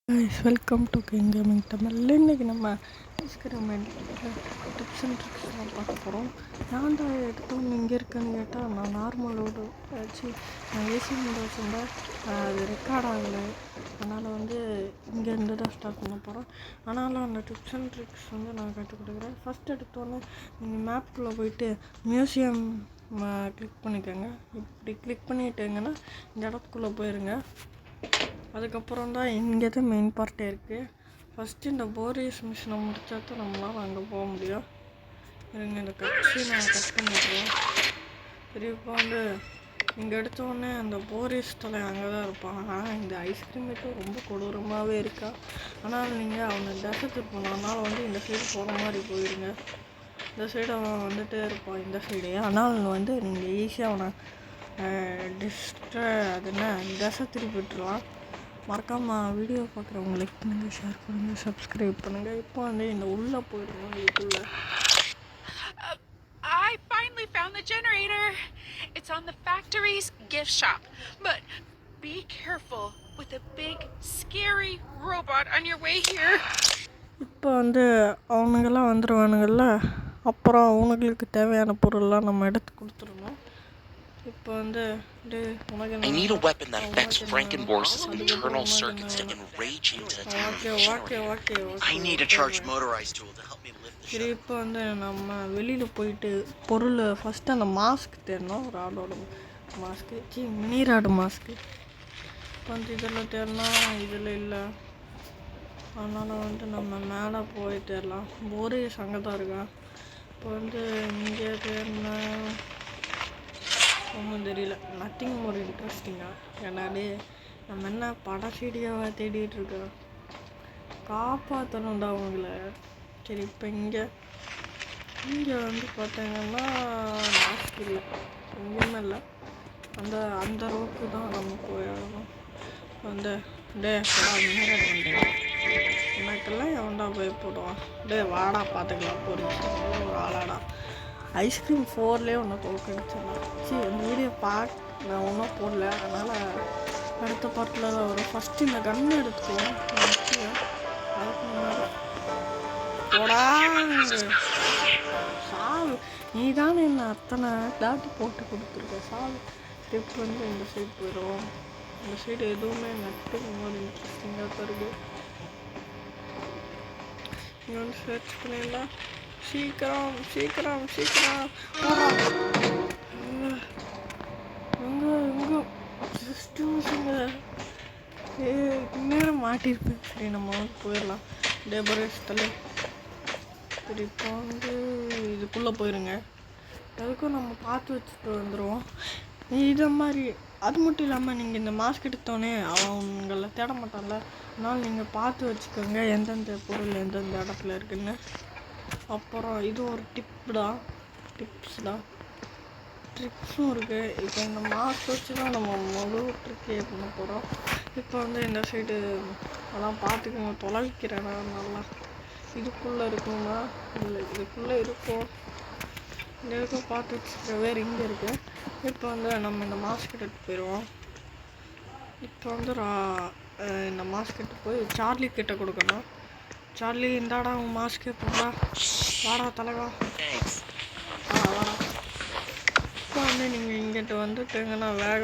Guys welcome to king gaming Tamil. இன்றைக்கி நம்ம ice cream tips and ட்ரிக்ஸ்லாம் பார்க்க போகிறோம். நான் தான் எடுத்தோம் இங்கே இருக்குன்னு கேட்டால் நான் நார்மலோடு வச்சு நான் ஏசி மூட வச்சுருந்தேன். அது ரெக்கார்ட் ஆகலை, அதனால் இங்கேருந்து தான் ஸ்டார்ட் பண்ண போகிறோம். ஆனாலும் அந்த டிப்ஸ் அண்ட் ட்ரிக்ஸ் நான் கற்றுக் கொடுக்குறேன். ஃபஸ்ட் எடுத்தோன்னே நீங்கள் மேப்பில் போயிட்டு மியூசியம் கிளிக் பண்ணிக்கோங்க. இப்படி கிளிக் பண்ணிட்டீங்கன்னா இந்த இடத்துக்குள்ளே போயிருங்க. அதுக்கப்புறம் தான் இங்கே தான் மெயின் பார்ட்டே இருக்குது. ஃபஸ்ட்டு இந்த போரியஸ் மிஷினை முடித்தா தான் நம்மளால் அங்கே போக முடியும். இருங்க, இந்த கட்சி நான் கட் பண்ணிடுறேன். சரி, இப்போ இங்கே எடுத்தோடனே அந்த போரியஸ் தலை அங்கே தான் இருப்பான். ஆனால் இந்த ஐஸ்கிரீம் மட்டும் ரொம்ப கொடூரமாகவே இருக்கா. ஆனால் நீங்கள் அவனை டெசர்ட் இருப்பான், அதனால் இந்த சைடு போகிற மாதிரி போயிடுங்க. இந்த சைடு அவன் வந்துகிட்டே இருப்பான், இந்த சைடு. ஆனால் நீங்கள் ஈஸியாக அவனை திசை திருப்பி விட்டுருவான். மறக்காமல் வீடியோ பார்க்குறவங்க லைக் பண்ணுங்கள், ஷேர் பண்ணுங்கள், சப்ஸ்கிரைப் பண்ணுங்கள். இப்போ இந்த உள்ளே போயிடுவோம். இதுக்குள்ளே I finally found the generator. It's on the factory's gift shop. But be careful with a big scary robot on your way here. இப்போ அவனுங்கெல்லாம் வந்துடுவானுங்கள்ல. அப்புறம் அவனுங்களுக்கு தேவையான பொருள்லாம் நம்ம எடுத்து கொடுத்துருணும். இப்போ I need a weapon that affects Frankenborst's internal circuits to enrage him to the time of the generator. I need a charged motorized tool to help me lift the சரி, இப்போ நம்ம வெளியில் போயிட்டு பொருள் ஃபஸ்ட்டு அந்த மாஸ்க் தேடணும். ஒரு ஆடோட mask, mini rod mask. இப்போ இதில் தேடலாம், இதில் இல்லை. அதனால் நம்ம மேலே போய் தேடலாம். போரியஸ் அங்கே தான் இருக்கான். இப்போ இங்கே தேடினா ஒன்றும் தெரியல. நத்திங் மோர் இன்ட்ரெஸ்டிங்காக. ஏன்னாடி நம்ம என்ன பட சீடியாவை தேடிட்டு இருக்கோம். காப்பாற்றணும்டா அவங்கள. சரி, இப்போ இங்கே பார்த்தீங்கன்னா மாஸ்க் இல்லை, எங்கேயுமே இல்லை. அந்த ரோக்கு தான் நம்ம போயிடணும். எனக்கெல்லாம் எவன்டா போய் போடுவான். வாடா பார்த்துக்கலாம். ஒரு ஆளாடா ஐஸ்கிரீம் 4லேயே ஒன்று தோக்கடிச்சிடலாம். சரி, அந்த வீடியோ நான் ஒன்றும் போடல, அதனால் அடுத்த பார்ட்டில் தான் வரும். ஃபஸ்ட்டு இந்த கன்று எடுத்துக்குவோம். அதுக்கு முன்னாடி போடா சாவு. நீ தானே என்ன அத்தனை தாட்டி போட்டு கொடுத்துருக்க, சாவு. ஸ்டெப் இந்த சைடு போயிடுவோம். இந்த சைடு எதுவுமே நட்டுக்கு போது இன்ட்ரெஸ்டிங்காக தான் இருக்குது. இங்கே சர்ச் பண்ணிடலாம். சீக்கிரம் சீக்கிரம் சீக்கிரம் எங்கே நேரம் மாட்டிருப்பேன். சரி, நம்ம போயிடலாம். டேபரேஸ் தலை. சரி, இப்போ இதுக்குள்ளே போயிருங்க. அதுக்கும் நம்ம பார்த்து வச்சுட்டு வந்துடுவோம். இதை மாதிரி அது மட்டும் இல்லாமல் நீங்கள் இந்த மாஸ்க் எடுத்தோடனே அவங்கள தேட மாட்டான்ல, அதனால் நீங்கள் பார்த்து வச்சுக்கோங்க எந்தெந்த பொருள் எந்தெந்த இடத்துல இருக்குதுன்னு. அப்புறம் இது ஒரு டிப்ஸ் தான், ட்ரிக்ஸும் இருக்குது. இப்போ இந்த மாஸ்க் வச்சு தான் நம்ம முழு ட்ரிக்கே பண்ண போகிறோம். இப்போ இந்த சைடு அதெல்லாம் பார்த்துக்கோங்க. தொலைக்கிறேன் நல்லா. இதுக்குள்ளே இருக்குமா? இல்லை, இதுக்குள்ளே இருக்கும். இந்த இதுக்கும் பார்த்து வச்சுக்க. வேறு இங்கே இருக்குது. இப்போ நம்ம இந்த மாஸ்க் எடுத்து போயிடுவோம். இப்போ இந்த மாஸ்க் எடுத்து போய் சார்லி கிட்ட கொடுக்கணும். சார்லி, இந்தாடா உன் மாஸ்க்கு போடா. வாடா தலைவா, வாடா. இப்போ நீங்கள் இங்கிட்ட வந்துட்டுங்கன்னா வேக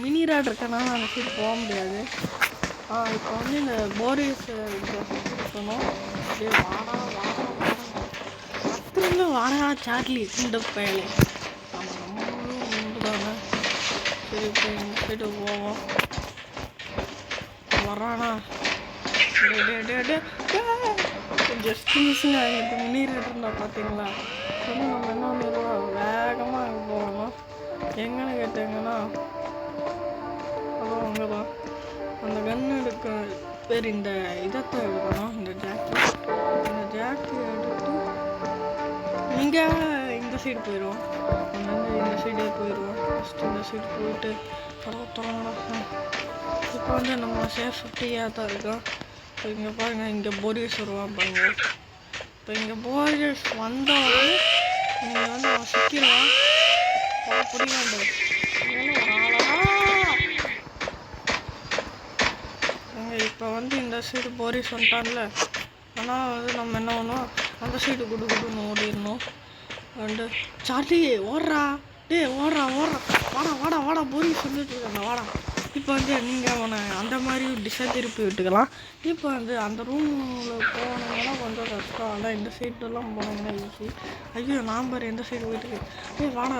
மினி ராட் இருக்கனால அந்த சைடு போக முடியாது. இப்போ இந்த போரியஸ் இருக்கணும். அப்படியே வாடா வாடா வாடா அத்திருந்து வாடா சார்லி இந்த பயலே. நம்மளும் உண்டு தானே. சரி, இப்போ இந்த சைடு போவோம். வரானா? ஜஸ்ட் மிஸ்ஸிங் ஆகிட்டு மினி ரேட் இருந்தால் பார்த்தீங்களா. நம்ம என்ன பண்ணிடுவோம், வேகமாக அங்கே போகணும். எங்கன்னு கேட்டிங்கன்னா அதுவும் அங்கே தான். அந்த கன்று எடுக்க பேர் இந்த இதத்தை எடுக்கணும். இந்த ஜாக்கி எடுத்து நீங்கள் இந்த சைடு போயிடுவோம். இந்த சைடே போயிடுவோம். ஃபஸ்ட்டு இந்த சைடு போயிட்டு தொடங்கலாம். இப்போ நம்ம சேஃப்டியாக தான் இருக்கோம். இப்போ இங்கே பாருங்கள், இங்கே போரியஸ் வருவான் பாருங்கள். இப்போ இங்கே போரியஸ் வந்தவொடனே நீங்கள் அவன் சிக்கிடுவான். பிடிக்காண்டு ஒரு ஆளா இப்போ வந்து இந்த சைடு போரிஸ் வந்துட்டான்ல, ஆனால் வந்து நம்ம என்ன பண்ணுவோம், அந்த சைடு குடுன்னு ஓடிடணும். அண்டு சார்லி ஓடுறா, ஓடுறா வாடா வாடா வாடா போரிஸ் வந்துட்டு இருக்காங்க வாடா. இப்போ வந்து நீங்கள் அவனை அந்த மாதிரி டிஷ்ஷை திருப்பி விட்டுக்கலாம். இப்போ வந்து அந்த ரூமில் போனீங்கன்னா கொஞ்சம் கஷ்டம், ஆனால் இந்த சைடெல்லாம் போனீங்கன்னா ஈஸி. ஐயோ நான் பாரு எந்த சைடு வீட்டுக்கு. வாடா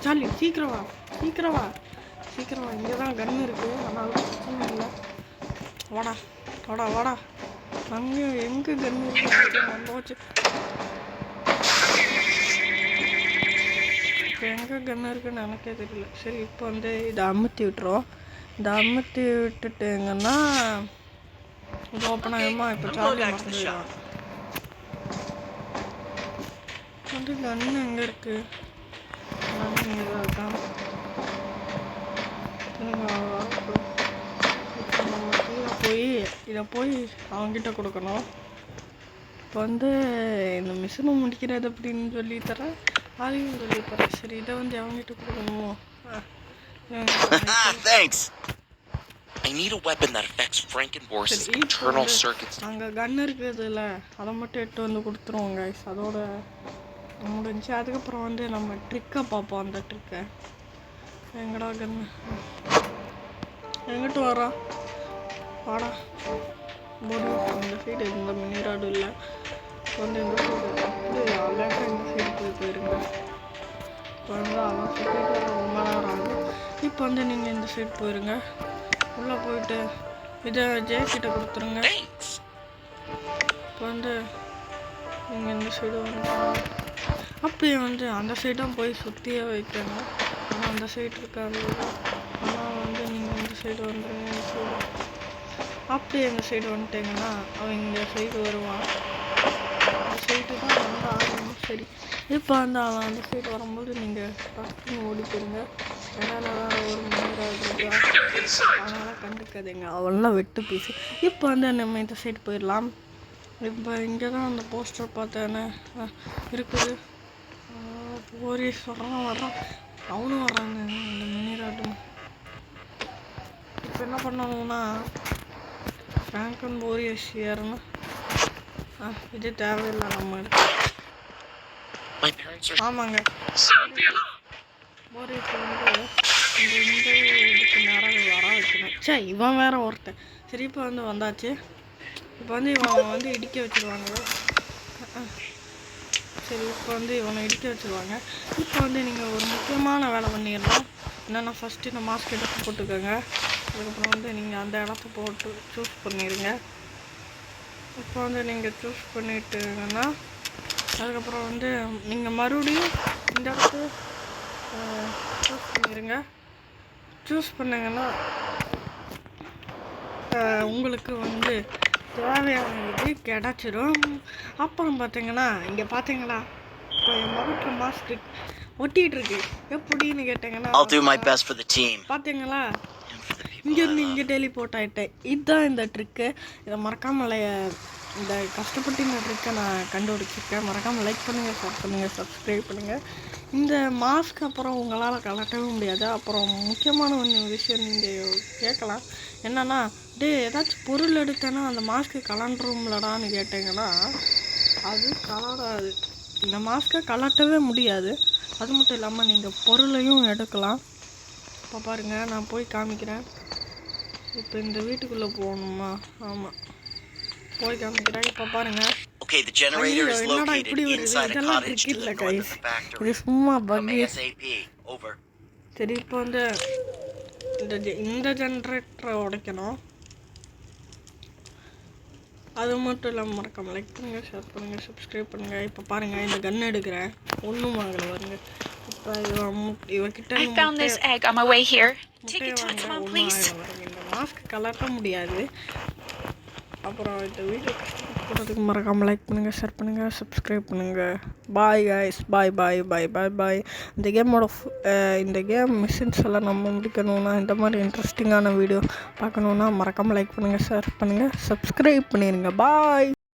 சார்லி சீக்கிரம் வா. இங்கே தான் கன் இருக்குது, அதனால பிரச்சனை இல்லை. வாடா அங்கே எங்கே கன் இருக்கு போச்சு. இப்போ எங்கே கன் இருக்குன்னு எனக்கே தெரியல. சரி இப்போ வந்து இதை அமுத்தி விட்டுருவோம். இதை அமுத்தி விட்டுட்டுங்கன்னா இது ஓப்பன் ஆகுமா. இப்போ சார்லி மறந்துடுவான். வந்து கன் எங்கே இருக்குது, கன் இங்கே தான் இருக்கான். இப்போ நம்ம இதை போய் அவங்ககிட்ட கொடுக்கணும். இப்போ வந்து இந்த மிஷினை முடிக்கிறது அப்படின்னு சொல்லித்தரேன், அதையும் சொல்லித்தரேன். சரி இதை வந்து அவங்ககிட்ட கொடுக்கணுமோ. Thanks. I need a weapon that affects Frankenborg's internal circuits. அங்கே கன் இருக்குதுல்ல, அதை மட்டும் எடுத்து வந்து கொடுத்துருவோம் கைஸ். அதோட முடிஞ்சு அதுக்கப்புறம் வந்து நம்ம ட்ரிக்கை பார்ப்போம். அந்த ட்ரிக்கை எங்கடா கன்னு எங்கிட்ட வரா வாடா போடு. இந்த சைடு இந்த மினிராடு இல்லை, வந்து இந்த சைடு அப்படி அழகாக இந்த சைடு போயிருங்க. இப்போ வந்து அவன் சுற்றிட்டு ரொம்ப நேரம் ஆகும். இப்போ வந்து நீங்கள் இந்த சைடு போயிருங்க, உள்ளே போயிட்டு இதை ஜெயக்கிட்ட கொடுத்துருங்க. இப்போ வந்து நீங்கள் இந்த சைடு வந்து அப்படியே வந்து அந்த சைடும் போய் சுற்றியே வைக்கணும். ஆனால் அந்த சைடு இருக்காது, ஆனால் வந்து நீங்கள் இந்த சைடு வந்துடுங்க. இந்த சைடு அப்படியே இந்த சைடு வந்துட்டீங்கன்னா அவன் இந்த சைடு வருவான். அந்த சைடு தான் வந்து ஆகணும். சரி இப்போ வந்து அவன் அந்த சைடு வரும்போது நீங்கள் டக்குன்னு ஓடி போயிருங்க. இடையில வேறு ஒரு மணிராக இருக்கா, அதனால் கண்டுக்காதீங்க, அவெல்லாம் வெட்டு பீஸு. இப்போ வந்து நம்ம இந்த சைடு போயிடலாம். இப்போ இங்கே தான் அந்த போஸ்டர் பார்த்தேன்னு இருக்குது. போரிஸ் வர்றான், அவனும் வர்றாங்க இந்த மினிராட்டும். இப்போ என்ன பண்ணணும்னா ஃப்ராங்கன்போரிஸ் ஏறணும். இது தேவையில்லை நம்ம ஆமாங்க. போரிஸ் வந்து இந்த இதுக்கு நேரம் வர வைக்கணும். இவன் வேற ஒருத்தன். சரி இப்போ வந்து வந்தாச்சு. இப்போ வந்து இவன் வந்து இடிக்க வச்சுருவாங்க. சரி இப்போ வந்து இவனை இடிக்க வச்சுருவாங்க. இப்போ வந்து நீங்கள் ஒரு முக்கியமான வேலை பண்ணிடலாம். என்னென்னா ஃபஸ்ட்டு இந்த மாஸ்க் எடுத்து போட்டுக்கோங்க. அதுக்கப்புறம் வந்து நீங்கள் அந்த இடத்த போட்டு சூஸ் பண்ணிடுங்க. இப்போ வந்து நீங்கள் சூஸ் பண்ணிட்டுங்கன்னா அதுக்கப்புறம் வந்து நீங்கள் மறுபடியும் இந்த இடத்த சூஸ் பண்ணிடுங்க. சூஸ் பண்ணிங்கன்னா உங்களுக்கு வந்து தேவையான இது கிடச்சிரும். அப்புறம் பார்த்தீங்கன்னா இங்கே பார்த்தீங்களா இப்போ என் முகத்துல மாஸ்க் ஒட்டிகிட்டு இருக்கு. எப்படின்னு கேட்டிங்கன்னா பார்த்தீங்களா இங்கேருந்து இங்கே டெலிபோர்ட் ஆகிட்டேன். இதுதான் இந்த ட்ரிக்கு. இதை மறக்காமல் இந்த கஷ்டப்பட்டு இந்த ட்ரிக்கை நான் கண்டுபிடிச்சிருக்கேன். மறக்காமல் லைக் பண்ணுங்கள், ஷேர் பண்ணுங்கள், சப்ஸ்கிரைப் பண்ணுங்கள். இந்த மாஸ்க் அப்புறம் உங்களால் கலட்டவே முடியாது. அப்புறம் முக்கியமான ஒன்று விஷயம் நீங்கள் கேட்கலாம், என்னென்னா ஏதாச்சும் பொருள் எடுத்தேன்னா அந்த மாஸ்க்கு கலண்டுரும்லடான்னு கேட்டிங்கன்னா அது கலராது. இந்த மாஸ்க்கை கலட்டவே முடியாது. அது மட்டும் இல்லாமல் நீங்கள் பொருளையும் எடுக்கலாம். இப்போ பாருங்கள் நான் போய் காமிக்கிறேன். இப்போ இந்த வீட்டுக்குள்ளே போகணுமா? ஆமாம் போய் காமிக்கிறேன். இப்போ பாருங்கள் என்னடா இப்படி வருது, இதெல்லாம் ட்ரிக் இல்லை கைஸ், இது சும்மா பக்கு. சரி இப்போ வந்து இந்த ஜென்ரேட்டரை உடைக்கணும். அது மட்டும் இல்லாமல் மறக்காமல் லைக் பண்ணுங்கள், ஷேர் பண்ணுங்கள், சப்ஸ்கிரைப் பண்ணுங்கள். இப்போ பாருங்கள் இந்த கன் எடுக்கிறேன், ஒன்றும் ஆகலை பாருங்க. இப்போ இவகிட்ட இந்த மாஸ்க் கலட்ட முடியாது. அப்புறம் இந்த வீடியோ போகிறதுக்கு மறக்காமல் லைக் பண்ணுங்கள், ஷேர் பண்ணுங்கள், சப்ஸ்கிரைப் பண்ணுங்கள். பாய் கைஸ், பாய் பாய் பாய் பாய் பாய். இந்த கேம் மிஷின்ஸ் எல்லாம் நம்ம முடிக்கணும்னா, இந்த மாதிரி இன்ட்ரெஸ்டிங்கான வீடியோ பார்க்கணுன்னா மறக்காமல் லைக் பண்ணுங்கள், ஷேர் பண்ணுங்கள், சப்ஸ்கிரைப் பண்ணிடுங்க. பாய்.